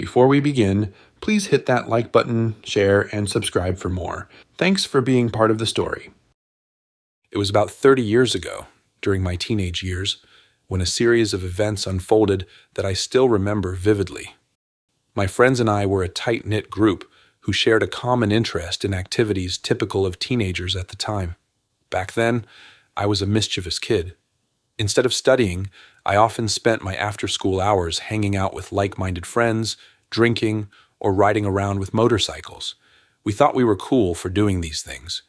Before we begin, please hit that like button, share, and subscribe for more. Thanks for being part of the story. It was about 30 years ago, during my teenage years, when a series of events unfolded that I still remember vividly. My friends and I were a tight-knit group who shared a common interest in activities typical of teenagers at the time. Back then, I was a mischievous kid. Instead of studying, I often spent my after-school hours hanging out with like-minded friends, drinking, or riding around with motorcycles. We thought we were cool for doing these things.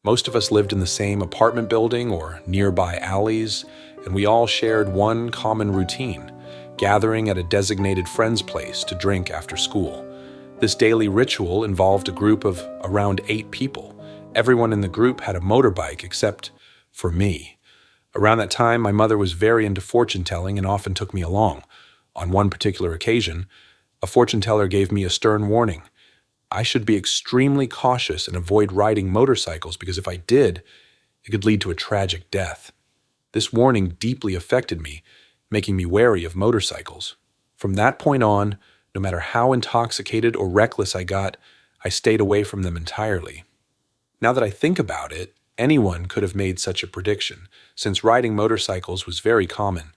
Most of us lived in the same apartment building or nearby alleys, and we all shared one common routine, gathering at a designated friend's place to drink after school. This daily ritual involved a group of around 8 people. Everyone in the group had a motorbike except for me. Around that time, my mother was very into fortune-telling and often took me along. On one particular occasion, a fortune-teller gave me a stern warning. I should be extremely cautious and avoid riding motorcycles because if I did, it could lead to a tragic death. This warning deeply affected me, making me wary of motorcycles. From that point on, no matter how intoxicated or reckless I got, I stayed away from them entirely. Now that I think about it, anyone could have made such a prediction, since riding motorcycles was very common.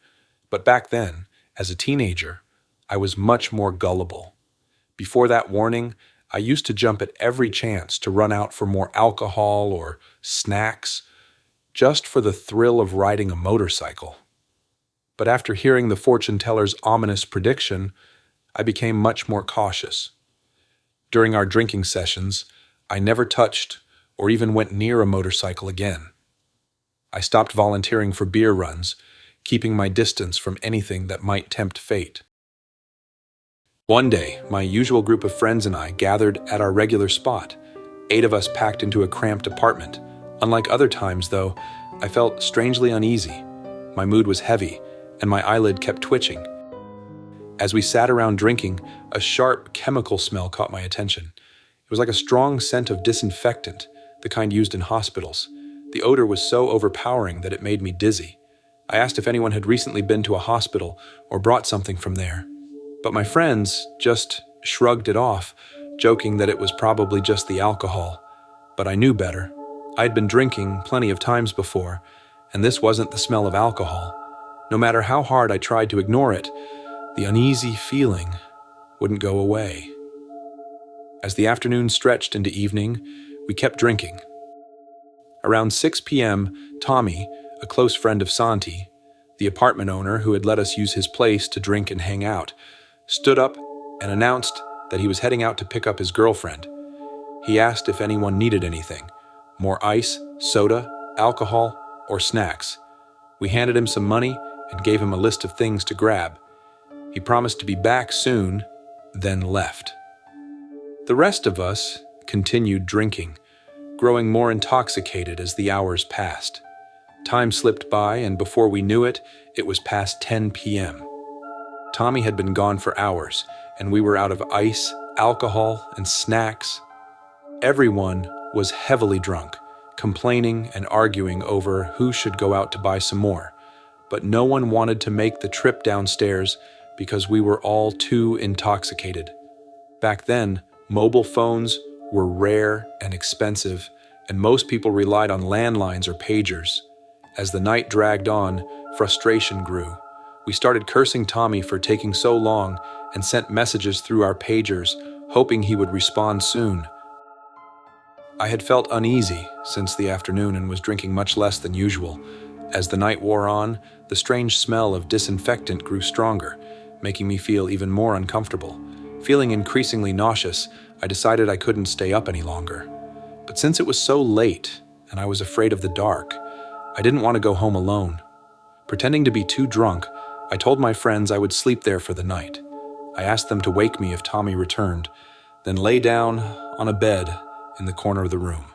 But back then, as a teenager, I was much more gullible. Before that warning, I used to jump at every chance to run out for more alcohol or snacks, just for the thrill of riding a motorcycle. But after hearing the fortune teller's ominous prediction, I became much more cautious. During our drinking sessions, I never touched or even went near a motorcycle again. I stopped volunteering for beer runs, keeping my distance from anything that might tempt fate. One day, my usual group of friends and I gathered at our regular spot, 8 of us packed into a cramped apartment. Unlike other times, though, I felt strangely uneasy. My mood was heavy, and my eyelid kept twitching. As we sat around drinking, a sharp chemical smell caught my attention. It was like a strong scent of disinfectant, the kind used in hospitals. The odor was so overpowering that it made me dizzy. I asked if anyone had recently been to a hospital or brought something from there. But my friends just shrugged it off, joking that it was probably just the alcohol. But I knew better. I'd been drinking plenty of times before, and this wasn't the smell of alcohol. No matter how hard I tried to ignore it, the uneasy feeling wouldn't go away. As the afternoon stretched into evening, we kept drinking. Around 6 p.m., Tommy, a close friend of Santi, the apartment owner who had let us use his place to drink and hang out, stood up and announced that he was heading out to pick up his girlfriend. He asked if anyone needed anything, more ice, soda, alcohol, or snacks. We handed him some money and gave him a list of things to grab. He promised to be back soon, then left. The rest of us continued drinking, growing more intoxicated as the hours passed. Time slipped by, and before we knew it, it was past 10 p.m. Tommy had been gone for hours, and we were out of ice, alcohol, and snacks. Everyone was heavily drunk, complaining and arguing over who should go out to buy some more. But no one wanted to make the trip downstairs because we were all too intoxicated. Back then, mobile phones were rare and expensive, and most people relied on landlines or pagers. As the night dragged on, frustration grew. We started cursing Tommy for taking so long and sent messages through our pagers, hoping he would respond soon. I had felt uneasy since the afternoon and was drinking much less than usual. As the night wore on, the strange smell of disinfectant grew stronger, making me feel even more uncomfortable. Feeling increasingly nauseous, I decided I couldn't stay up any longer. But since it was so late and I was afraid of the dark, I didn't want to go home alone. Pretending to be too drunk, I told my friends I would sleep there for the night. I asked them to wake me if Tommy returned, then lay down on a bed in the corner of the room.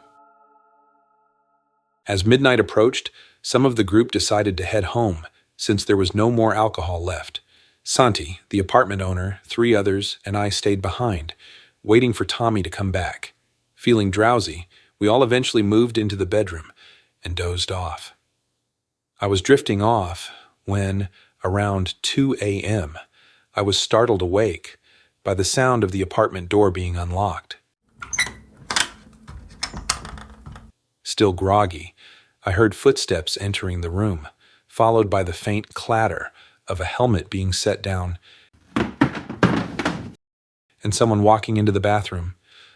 As midnight approached, some of the group decided to head home, since there was no more alcohol left. Santi, the apartment owner, 3 others, and I stayed behind, waiting for Tommy to come back. Feeling drowsy, we all eventually moved into the bedroom and dozed off. I was drifting off when, around 2 a.m., I was startled awake by the sound of the apartment door being unlocked. Still groggy, I heard footsteps entering the room, followed by the faint clatter of a helmet being set down and someone walking into the bathroom.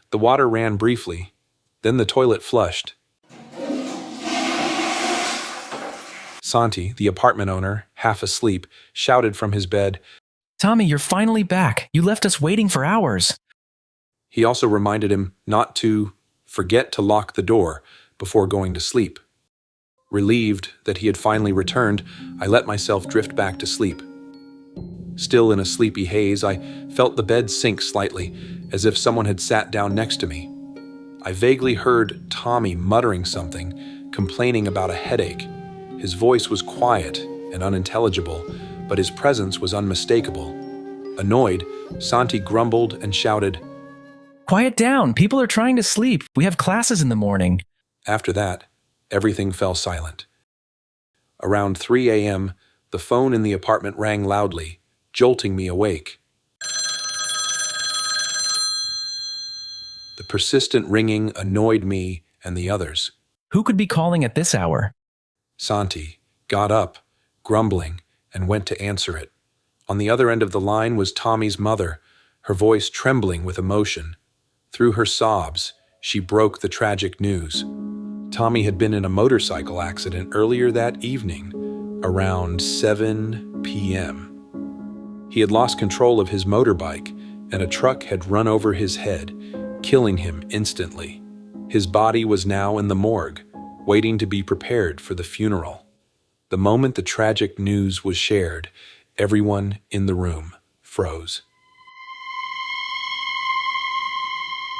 The water ran briefly, then the toilet flushed. Santi, the apartment owner, half asleep, shouted from his bed, "Tommy, you're finally back. You left us waiting for hours." He also reminded him not to forget to lock the door before going to sleep. Relieved that he had finally returned, I let myself drift back to sleep. Still in a sleepy haze, I felt the bed sink slightly, as if someone had sat down next to me. I vaguely heard Tommy muttering something, complaining about a headache. His voice was quiet and unintelligible, but his presence was unmistakable. Annoyed, Santi grumbled and shouted, "Quiet down. People are trying to sleep. We have classes in the morning." After that, everything fell silent. Around 3 a.m., the phone in the apartment rang loudly, jolting me awake. The persistent ringing annoyed me and the others. Who could be calling at this hour? Santi got up, grumbling, and went to answer it. On the other end of the line was Tommy's mother, her voice trembling with emotion. Through her sobs, she broke the tragic news. Tommy had been in a motorcycle accident earlier that evening, around 7 p.m. He had lost control of his motorbike, and a truck had run over his head, killing him instantly. His body was now in the morgue, waiting to be prepared for the funeral. The moment the tragic news was shared, everyone in the room froze.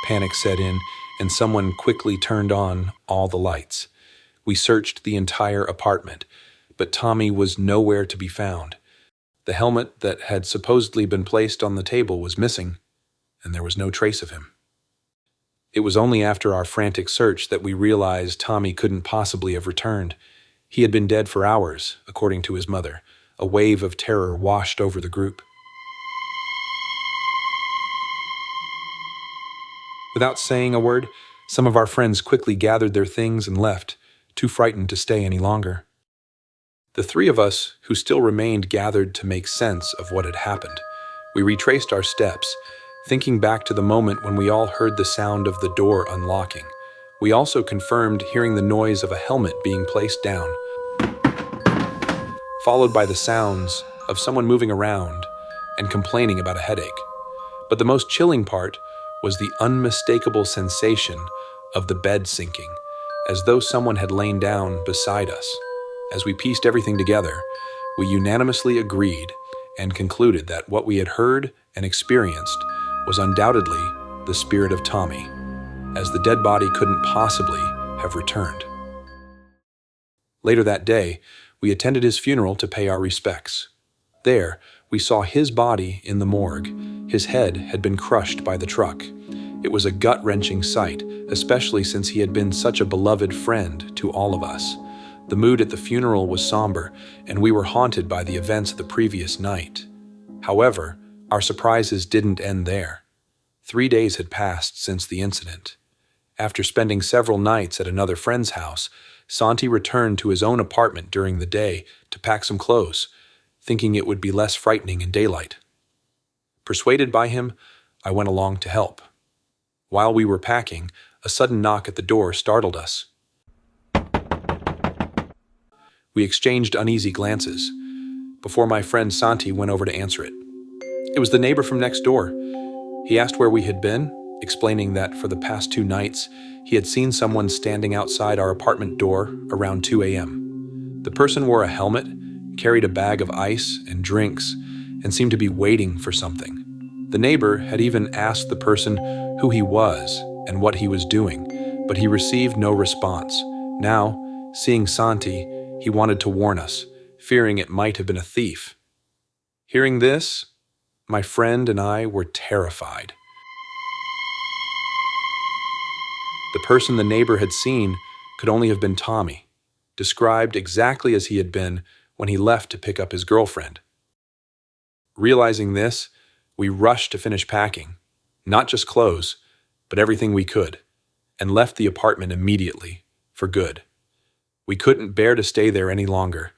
Panic set in, and someone quickly turned on all the lights. We searched the entire apartment, but Tommy was nowhere to be found. The helmet that had supposedly been placed on the table was missing, and there was no trace of him. It was only after our frantic search that we realized Tommy couldn't possibly have returned. He had been dead for hours, according to his mother. A wave of terror washed over the group. Without saying a word, some of our friends quickly gathered their things and left, too frightened to stay any longer. The three of us who still remained gathered to make sense of what had happened. We retraced our steps, thinking back to the moment when we all heard the sound of the door unlocking. We also confirmed hearing the noise of a helmet being placed down, followed by the sounds of someone moving around and complaining about a headache. But the most chilling part was the unmistakable sensation of the bed sinking, as though someone had lain down beside us. As we pieced everything together, we unanimously agreed and concluded that what we had heard and experienced was undoubtedly the spirit of Tommy, as the dead body couldn't possibly have returned. Later that day, we attended his funeral to pay our respects. There, we saw his body in the morgue. His head had been crushed by the truck. It was a gut-wrenching sight, especially since he had been such a beloved friend to all of us. The mood at the funeral was somber, and we were haunted by the events of the previous night. However, our surprises didn't end there. 3 days had passed since the incident. After spending several nights at another friend's house, Santi returned to his own apartment during the day to pack some clothes, thinking it would be less frightening in daylight. Persuaded by him, I went along to help. While we were packing, a sudden knock at the door startled us. We exchanged uneasy glances before my friend Santi went over to answer it. It was the neighbor from next door. He asked where we had been, explaining that for the past 2 nights, he had seen someone standing outside our apartment door around 2 a.m. The person wore a helmet, carried a bag of ice and drinks, and seemed to be waiting for something. The neighbor had even asked the person who he was and what he was doing, but he received no response. Now, seeing Santi, he wanted to warn us, fearing it might have been a thief. Hearing this, my friend and I were terrified. The person the neighbor had seen could only have been Tommy, described exactly as he had been when he left to pick up his girlfriend. Realizing this, We rushed to finish packing, not just clothes, but everything we could, and left the apartment immediately, for good. We couldn't bear to stay there any longer.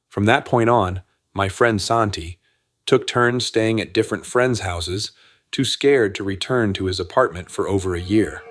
From that point on, my friend Santi took turns staying at different friends' houses, too scared to return to his apartment for over a year.